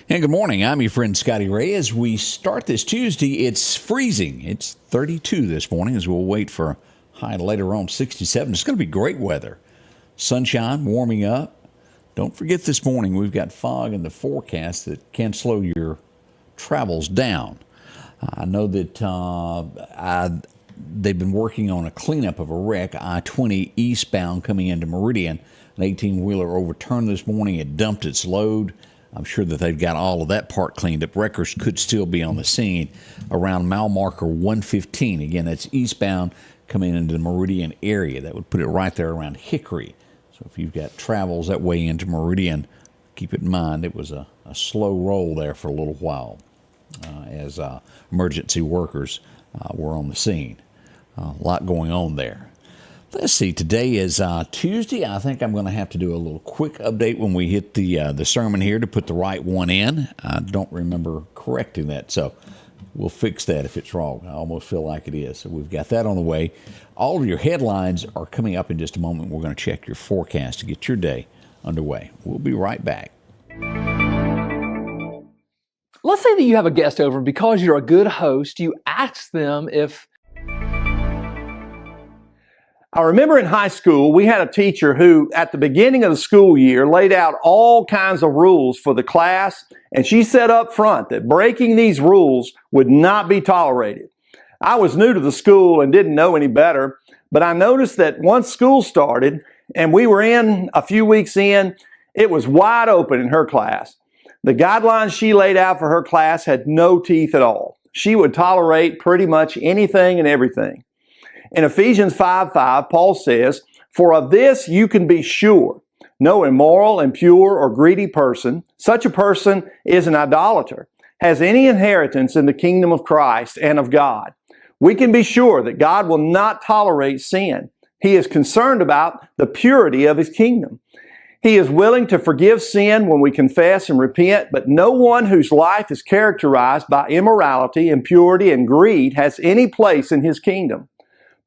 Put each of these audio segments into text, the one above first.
And good morning. I'm your friend Scotty Ray. As we start this Tuesday, it's freezing. It's 32 this morning as we'll wait for a high later on, 67. It's going to be great weather. Sunshine, warming up. Don't forget this morning we've got fog in the forecast that can slow your travels down. I know that they've been working on a cleanup of a wreck, I-20 eastbound coming into Meridian. An 18-wheeler overturned this morning. It dumped its load. I'm sure that they've got all of that part cleaned up. Wreckers could still be on the scene around mile marker 115. Again, that's eastbound coming into the Meridian area. That would put it right there around Hickory. So if you've got travels that way into Meridian, keep it in mind it was a slow roll there for a little while as emergency workers were on the scene. A lot going on there. Let's see, today is Tuesday. I think I'm going to have to do a little quick update when we hit the sermon here to put the right one in. I don't remember correcting that, so we'll fix that if it's wrong. I almost feel like it is. So we've got that on the way. All of your headlines are coming up in just a moment. We're going to check your forecast to get your day underway. We'll be right back. Let's say that you have a guest over, and because you're a good host, you ask them if... I remember in high school, we had a teacher who, at the beginning of the school year, laid out all kinds of rules for the class, and she said up front that breaking these rules would not be tolerated. I was new to the school and didn't know any better, but I noticed that once school started, and we were in a few weeks in, it was wide open in her class. The guidelines she laid out for her class had no teeth at all. She would tolerate pretty much anything and everything. In Ephesians 5:5, Paul says, "For of this you can be sure, no immoral, impure, or greedy person, such a person is an idolater, has any inheritance in the kingdom of Christ and of God." We can be sure that God will not tolerate sin. He is concerned about the purity of His kingdom. He is willing to forgive sin when we confess and repent, but no one whose life is characterized by immorality, impurity, and greed has any place in His kingdom.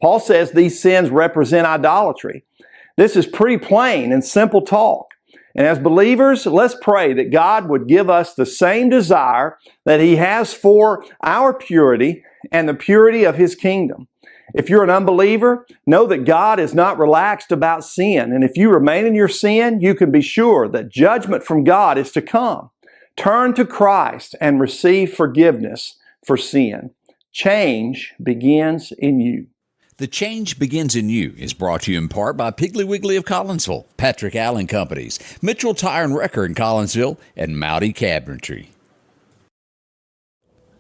Paul says these sins represent idolatry. This is pretty plain and simple talk. And as believers, let's pray that God would give us the same desire that He has for our purity and the purity of His kingdom. If you're an unbeliever, know that God is not relaxed about sin. And if you remain in your sin, you can be sure that judgment from God is to come. Turn to Christ and receive forgiveness for sin. Change begins in you. The Change Begins in You is brought to you in part by Piggly Wiggly of Collinsville, Patrick Allen Companies, Mitchell Tire and Wrecker in Collinsville, and Mowdy Cabinetry.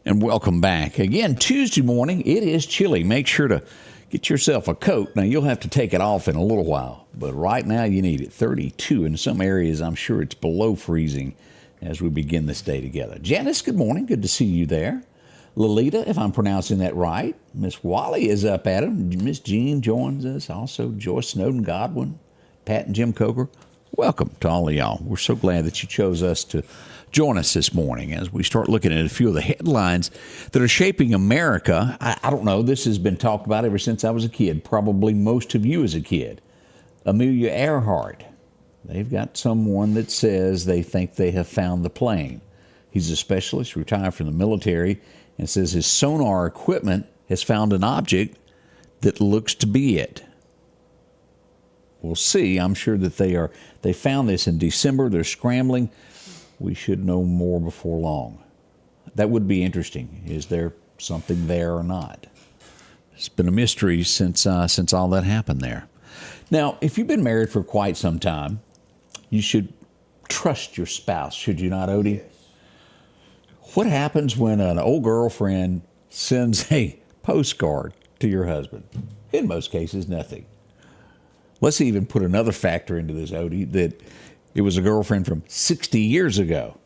And welcome back. Again, Tuesday morning, it is chilly. Make sure to get yourself a coat. Now, you'll have to take it off in a little while, but right now you need it. 32. In some areas, I'm sure it's below freezing as we begin this day together. Janice, good morning. Good to see you there. Lolita, if I'm pronouncing that right. Miss Wally is up at him. Miss Jean joins us. Also, Joyce Snowden Godwin, Pat and Jim Coker. Welcome to all of y'all. We're so glad that you chose us to join us this morning as we start looking at a few of the headlines that are shaping America. I don't know. This has been talked about ever since I was a kid, probably most of you as a kid. Amelia Earhart. They've got someone that says they think they have found the plane. He's a specialist, retired from the military, and says his sonar equipment has found an object that looks to be it. We'll see. I'm sure that they found this in December. They're scrambling. We should know more before long. That would be interesting. Is there something there or not? It's been a mystery since all that happened there. Now, if you've been married for quite some time, you should trust your spouse, should you not, Odie? Yes. What happens when an old girlfriend sends a postcard to your husband? In most cases, nothing. Let's even put another factor into this, Odie, that it was a girlfriend from 60 years ago.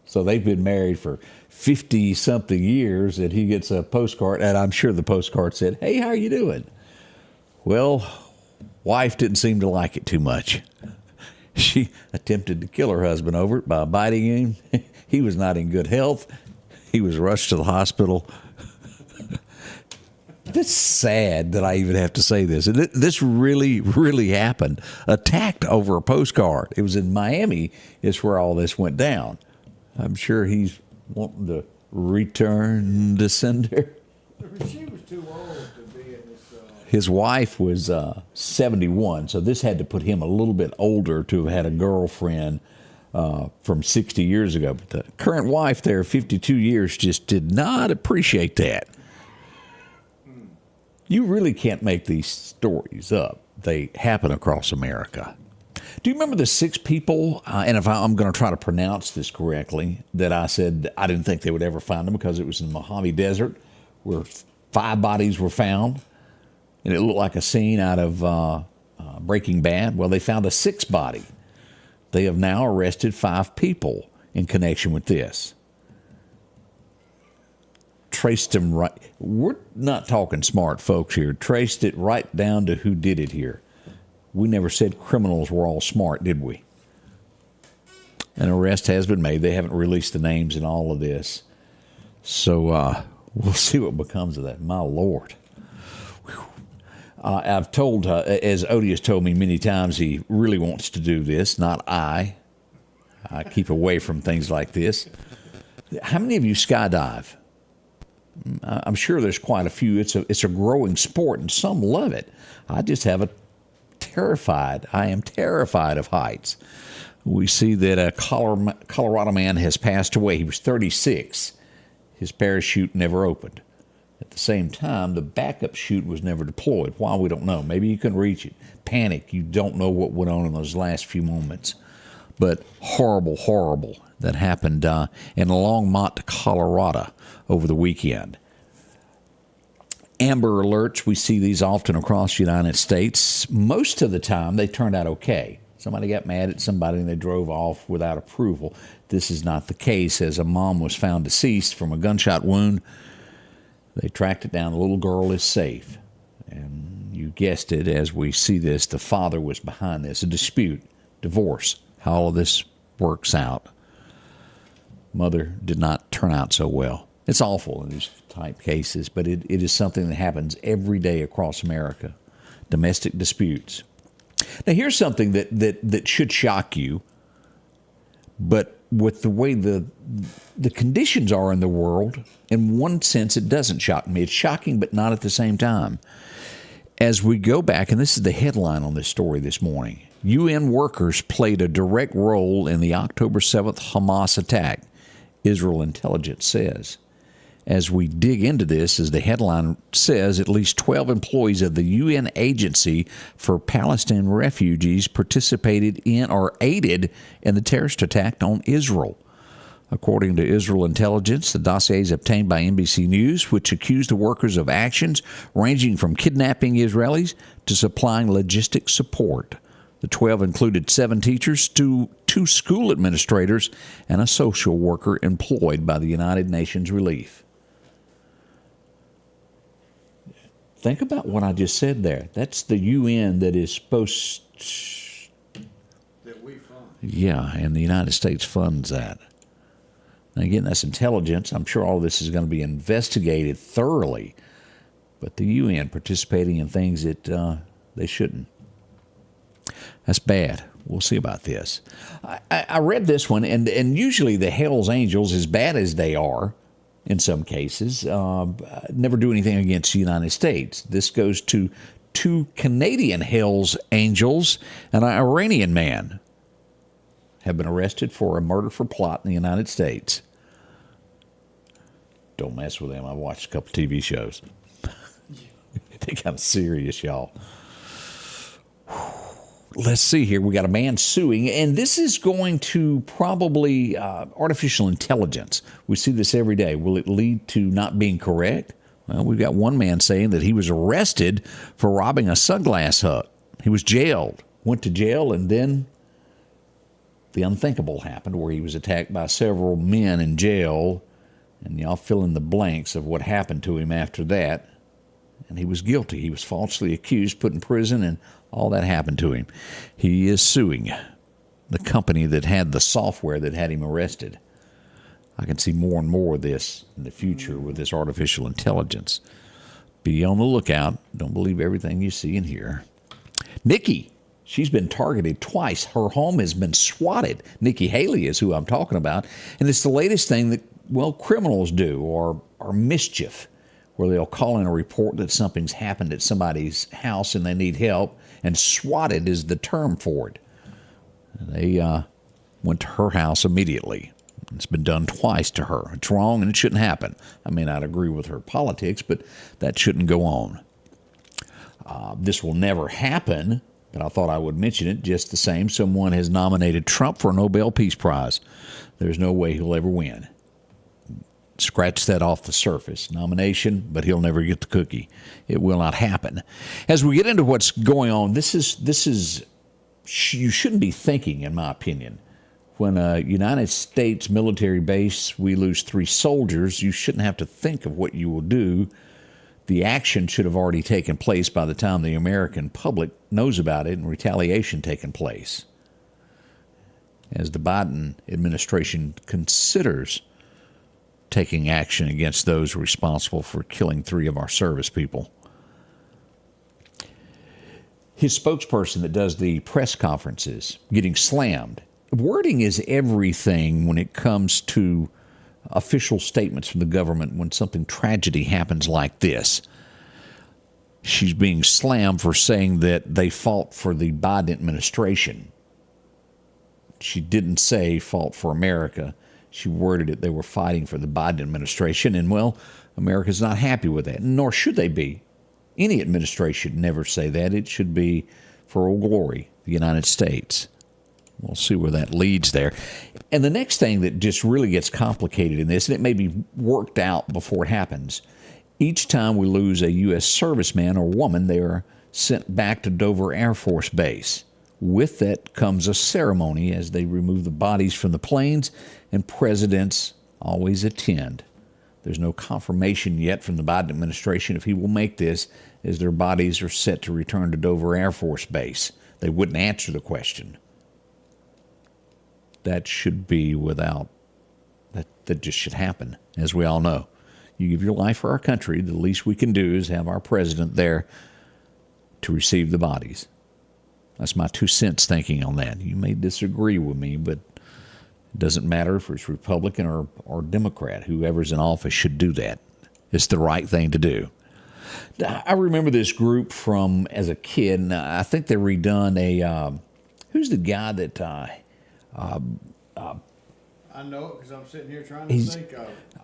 So they've been married for 50-something years, and he gets a postcard, and I'm sure the postcard said, "Hey, how are you doing?" Well, wife didn't seem to like it too much. She attempted to kill her husband over it by biting him. He was not in good health. He was rushed to the hospital. It's sad that I even have to say this. This really, really happened. Attacked over a postcard. It was in Miami is where all this went down. I'm sure he's wanting to return to sender. She was too old to be in this. His wife was 71, so this had to put him a little bit older to have had a girlfriend from 60 years ago. But the current wife there, 52 years, just did not appreciate that. You really can't make these stories up. They happen across America. Do you remember the 6 people, and if I'm going to try to pronounce this correctly, that I said I didn't think they would ever find them because it was in the Mojave Desert where 5 bodies were found, and it looked like a scene out of Breaking Bad? Well, they found a 6th body. They have now arrested 5 people in connection with this. Traced them right. We're not talking smart folks here. Traced it right down to who did it here. We never said criminals were all smart, did we? An arrest has been made. They haven't released the names in all of this. So we'll see what becomes of that. My Lord. I've told, as Odie has told me many times, he really wants to do this, not I. I keep away from things like this. How many of you skydive? I'm sure there's quite a few. It's a growing sport, and some love it. I just have I am terrified of heights. We see that a Colorado man has passed away. He was 36. His parachute never opened. At the same time, the backup chute was never deployed. Why, we don't know. Maybe you couldn't reach it. Panic. You don't know what went on in those last few moments. But horrible, horrible. That happened in Longmont, Colorado over the weekend. Amber alerts, we see these often across the United States. Most of the time, they turned out okay. Somebody got mad at somebody and they drove off without approval. This is not the case, as a mom was found deceased from a gunshot wound. They tracked it down. The little girl is safe. And you guessed it, as we see this, the father was behind this. A dispute, divorce, how all of this works out. Mother did not turn out so well. It's awful in these type cases, but it is something that happens every day across America. Domestic disputes. Now, here's something that should shock you, but with the way the conditions are in the world, in one sense, it doesn't shock me. It's shocking, but not at the same time. As we go back, and this is the headline on this story this morning, UN workers played a direct role in the October 7th Hamas attack, Israel intelligence says. As we dig into this, as the headline says, at least 12 employees of the UN Agency for Palestine Refugees participated in or aided in the terrorist attack on Israel. According to Israel intelligence, the dossiers obtained by NBC News, which accused the workers of actions ranging from kidnapping Israelis to supplying logistic support. The 12 included 7 teachers, 2 school administrators, and a social worker employed by the United Nations Relief. Think about what I just said there. That's the UN that is supposed to... That we fund. Yeah, and the United States funds that. Now, again, that's intelligence. I'm sure all this is going to be investigated thoroughly. But the UN participating in things that they shouldn't. That's bad. We'll see about this. I read this one, and usually the Hell's Angels, as bad as they are, in some cases, never do anything against the United States. This goes to 2 Canadian Hell's Angels and an Iranian man have been arrested for a murder for plot in the United States. Don't mess with them. I watched a couple TV shows. They kind of serious, y'all. Let's see here. We got a man suing, and this is going to probably artificial intelligence. We see this every day. Will it lead to not being correct? Well, we've got one man saying that he was arrested for robbing a sunglass hut. He was jailed, went to jail, and then the unthinkable happened where he was attacked by several men in jail, and y'all fill in the blanks of what happened to him after that. And he was guilty. He was falsely accused, put in prison, and all that happened to him. He is suing the company that had the software that had him arrested. I can see more and more of this in the future with this artificial intelligence. Be on the lookout. Don't believe everything you see and hear. Nikki, She's been targeted twice. Her home has been swatted. Nikki Haley is who I'm talking about. And it's the latest thing that, well, criminals do, or mischief, where they'll call in a report that something's happened at somebody's house and they need help. And swatted is the term for it. They went to her house immediately. It's been done twice to her. It's wrong and it shouldn't happen. I may not agree with her politics, but that shouldn't go on. This will never happen, but I thought I would mention it just the same. Someone has nominated Trump for a Nobel Peace Prize. There's no way he'll ever win. Scratch that off the surface. Nomination, but he'll never get the cookie. It will not happen. As we get into what's going on, this is you shouldn't be thinking, in my opinion. When a United States military base, we lose 3 soldiers, you shouldn't have to think of what you will do. The action should have already taken place by the time the American public knows about it and retaliation taken place. As the Biden administration considers taking action against those responsible for killing 3 of our service people. His spokesperson that does the press conferences getting slammed. Wording is everything when it comes to official statements from the government when something tragedy happens like this. She's being slammed for saying that they fought for the Biden administration. She didn't say fought for America. She worded it, they were fighting for the Biden administration. And, well, America's not happy with that, nor should they be. Any administration should never say that. It should be for Old Glory, the United States. We'll see where that leads there. And the next thing that just really gets complicated in this, and it may be worked out before it happens, each time we lose a U.S. serviceman or woman, they are sent back to Dover Air Force Base. With that comes a ceremony as they remove the bodies from the planes, and presidents always attend. There's no confirmation yet from the Biden administration if he will make this, as their bodies are set to return to Dover Air Force Base. They wouldn't answer the question. That should be without, that just should happen, as we all know. You give your life for our country, the least we can do is have our president there to receive the bodies. That's my 2 cents thinking on that. You may disagree with me, but it doesn't matter if it's Republican or Democrat. Whoever's in office should do that. It's the right thing to do. I remember this group from as a kid, and I think they redone a, who's the guy that, I know it because I'm sitting here trying to think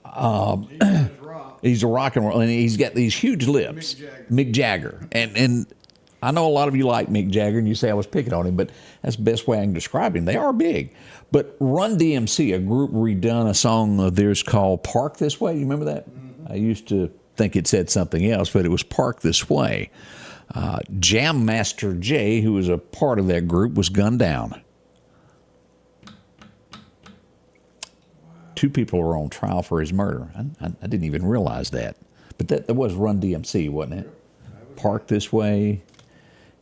of it. he's a rock and roll, and he's got these huge lips. Mick Jagger. And I know a lot of you like Mick Jagger, and you say I was picking on him, but that's the best way I can describe him. They are big. But Run DMC, a group redone a song of theirs called Park This Way. You remember that? Mm-hmm. I used to think it said something else, but it was Park This Way. Jam Master Jay, who was a part of that group, was gunned down. 2 people were on trial for his murder. I didn't even realize that. But that was Run DMC, wasn't it? Park This Way.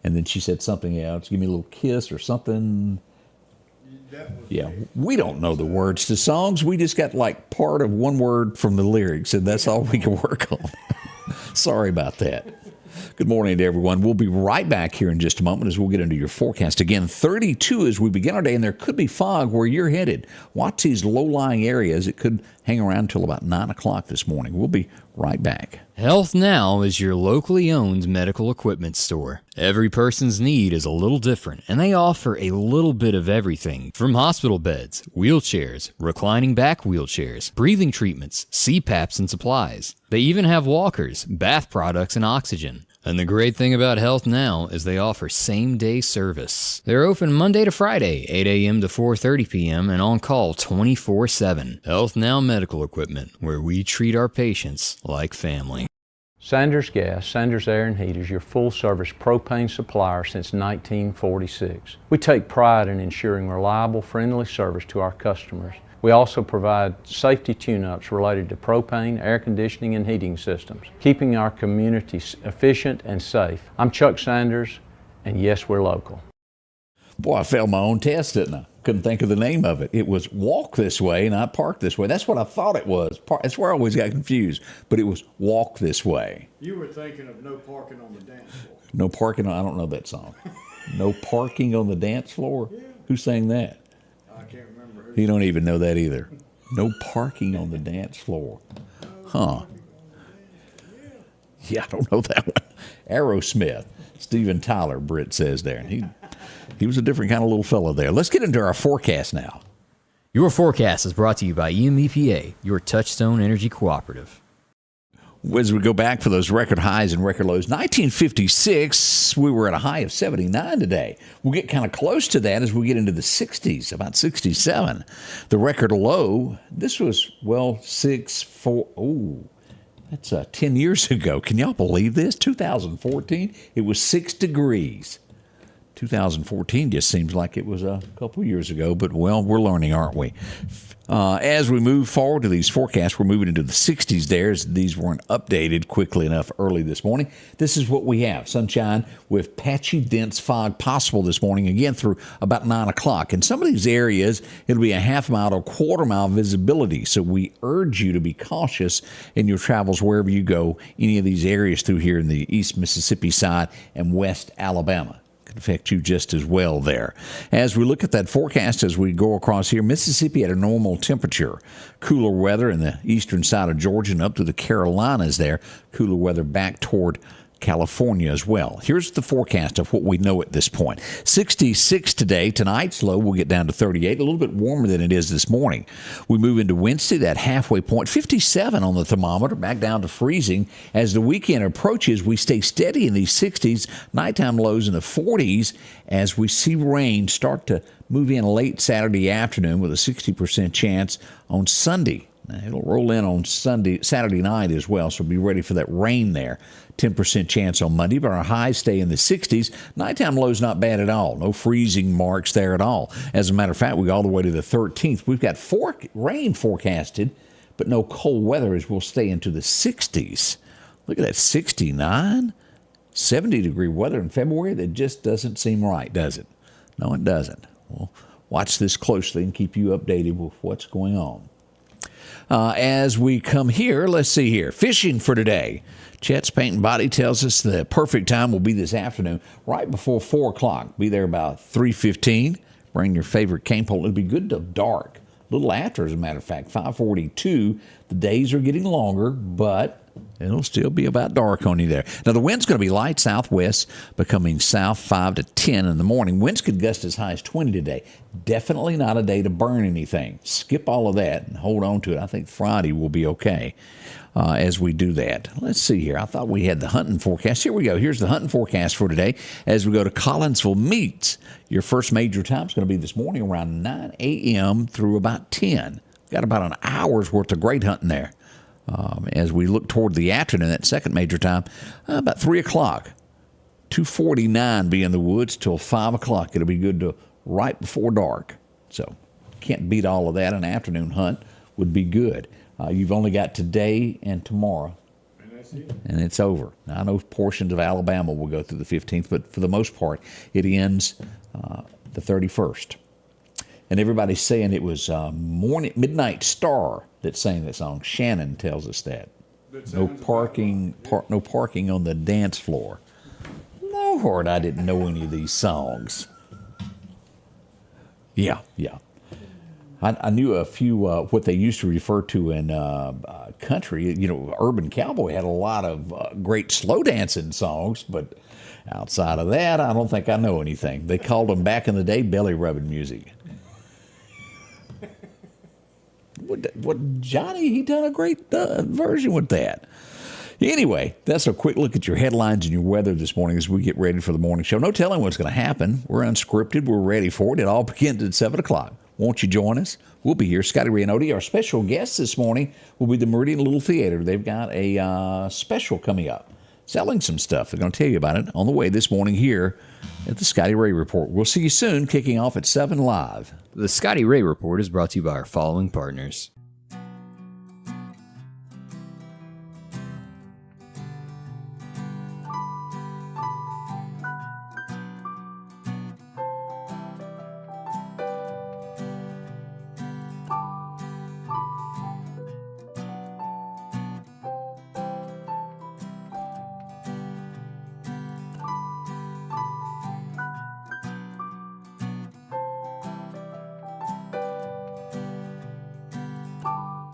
And then she said something else. Give me a little kiss or something. Yeah, we don't know the words to songs. We just got like part of one word from the lyrics, and that's all we can work on. Sorry about that. Good morning to everyone. We'll be right back here in just a moment as we'll get into your forecast. Again, 32 as we begin our day, and there could be fog where you're headed. Watch these low-lying areas. It could hang around until about 9 o'clock this morning. We'll be right back. Health Now is your locally owned medical equipment store. Every person's need is a little different, and they offer a little bit of everything from hospital beds, wheelchairs, reclining back wheelchairs, breathing treatments, CPAPs and supplies. They even have walkers, bath products, and oxygen. And the great thing about Health Now is they offer same-day service. They're open Monday to Friday, 8 a.m. to 4:30 p.m. and on call 24/7. Health Now Medical Equipment, where we treat our patients like family. Sanders Gas, Sanders Air and Heat is your full-service propane supplier since 1946. We take pride in ensuring reliable, friendly service to our customers. We also provide safety tune-ups related to propane, air conditioning, and heating systems, keeping our community efficient and safe. I'm Chuck Sanders, and yes, we're local. Boy, I failed my own test, didn't I? Couldn't think of the name of it. It was Walk This Way, not Park This Way. That's what I thought it was. That's where I always got confused. But it was Walk This Way. You were thinking of No Parking on the Dance Floor. No Parking on, I don't know that song. No parking on the dance floor? Who sang that? I can't remember. You don't even know that either. No parking on the dance floor. Huh. Yeah, I don't know that one. Aerosmith. Steven Tyler, Britt says there. And he was a different kind of little fellow there. Let's get into our forecast now. Your forecast is brought to you by EMEPA, your Touchstone Energy Cooperative. As we go back for those record highs and record lows, 1956, we were at a high of 79 today. We'll get kind of close to that as we get into the 60s, about 67. The record low, this was, 6-4. Oh, that's 10 years ago. Can y'all believe this? 2014, it was 6 degrees. 2014 just seems like it was a couple years ago, but, we're learning, aren't we? As we move forward to these forecasts, we're moving into the 60s there, as these weren't updated quickly enough early this morning. This is what we have. Sunshine with patchy, dense fog possible this morning, again through about 9 o'clock. In some of these areas, it'll be a half-mile to quarter-mile visibility, so we urge you to be cautious in your travels wherever you go, any of these areas through here in the East Mississippi side and West Alabama. Affect you just as well there. As we look at that forecast as we go across here, Mississippi at a normal temperature. Cooler weather in the eastern side of Georgia and up to the Carolinas there. Cooler weather back toward California as well. Here's the forecast of what we know at this point. 66 today. Tonight's low will get down to 38, a little bit warmer than it is this morning. We move into Wednesday, that halfway point, 57 on the thermometer, back down to freezing. As the weekend approaches, we stay steady in these 60s, nighttime lows in the 40s as we see rain start to move in late Saturday afternoon with a 60% chance on Sunday. Now, it'll roll in on Saturday night as well, so be ready for that rain there. 10% chance on Monday, but our highs stay in the 60s. Nighttime low's not bad at all. No freezing marks there at all. As a matter of fact, we go all the way to the 13th. We've got rain forecasted, but no cold weather as we'll stay into the 60s. Look at that, 69, 70-degree weather in February. That just doesn't seem right, does it? No, it doesn't. Well, watch this closely and keep you updated with what's going on. As we come here, let's see here. Fishing for today. Chet's Paint and Body tells us the perfect time will be this afternoon, right before 4 o'clock. Be there about 3:15. Bring your favorite cane pole. It'll be good till dark. A little after, as a matter of fact, 5:42. The days are getting longer, but it'll still be about dark on you there. Now, the wind's going to be light southwest, becoming south 5 to 10 in the morning. Winds could gust as high as 20 today. Definitely not a day to burn anything. Skip all of that and hold on to it. I think Friday will be okay as we do that. Let's see here. I thought we had the hunting forecast. Here we go. Here's the hunting forecast for today as we go to Collinsville Meats. Your first major time is going to be this morning around 9 a.m. through about 10. Got about an hour's worth of great hunting there. As we look toward the afternoon, that second major time, about 3 o'clock. 2:49 be in the woods till 5 o'clock. It'll be good to right before dark. So can't beat all of that. An afternoon hunt would be good. You've only got today and tomorrow. And that's it. And it's over. Now, I know portions of Alabama will go through the 15th, but for the most part, it ends the 31st. And everybody's saying it was Midnight Star that sang that song. Shannon tells us that. No parking on the dance floor. Lord, I didn't know any of these songs. Yeah. I knew a few what they used to refer to in country. You know, Urban Cowboy had a lot of great slow dancing songs, but outside of that, I don't think I know anything. They called them back in the day belly rubbing music. What Johnny, he done a great version with that. Anyway, that's a quick look at your headlines and your weather this morning as we get ready for the morning show. No telling what's going to happen. We're unscripted. We're ready for it. It all begins at 7 o'clock. Won't you join us? We'll be here. Scotty Ray and Odie. Our special guest this morning will be the Meridian Little Theater. They've got a special coming up, selling some stuff. They're going to tell you about it on the way this morning here at the Scotty Ray Report. We'll see you soon, kicking off at 7 live. The Scotty Ray Report is brought to you by our following partners.